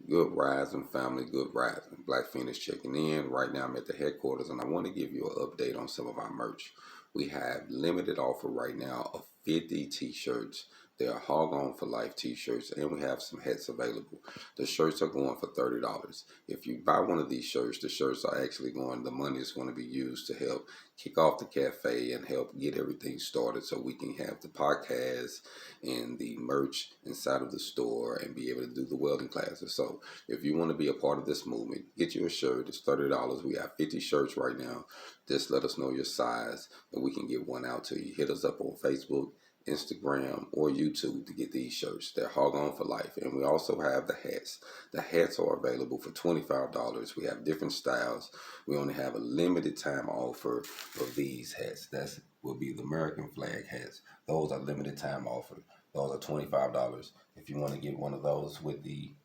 Good rising, family. Good rising. Black Phoenix checking in. Right now, I'm at the headquarters, and I want to give you an update on some of our merch. We have limited offer right now of 50 T-shirts. They are HogOn for Life T-shirts, and we have some hats available. The shirts are going for $30. If you buy one of these shirts, the shirts are actually going. The money is going to be used to help kick off the cafe and help get everything started, so we can have the podcast and the merch inside of the store and be able to do the welding classes. So if you want to be a part of this movement, get you a shirt. It's $30. We have 50 shirts right now. Just let us know your size and we can get one out to you. Hit us up on Facebook, Instagram, or YouTube to get these shirts. They're HogOn for Life. And we also have the hats. The hats are available for $25. We have different styles. We only have a limited time offer of these hats. That will be the American flag hats. Those are limited time offer. Those are $25. If you want to get one of those with the